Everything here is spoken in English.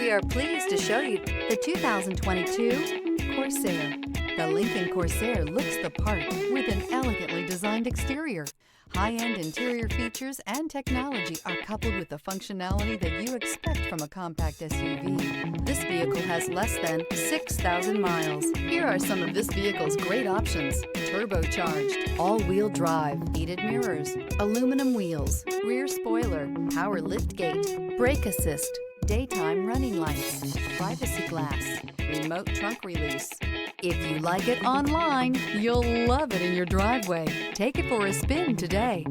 We are pleased to show you the 2022 Corsair. The Lincoln Corsair looks the part with an elegantly designed exterior. High-end interior features and technology are coupled with the functionality that you expect from a compact SUV. This vehicle has less than 6,000 miles. Here are some of this vehicle's great options: turbocharged, all-wheel drive, heated mirrors, aluminum wheels, rear spoiler, power liftgate, brake assist, daytime running lights, privacy glass, remote trunk release. If you like it online, you'll love it in your driveway. Take it for a spin today.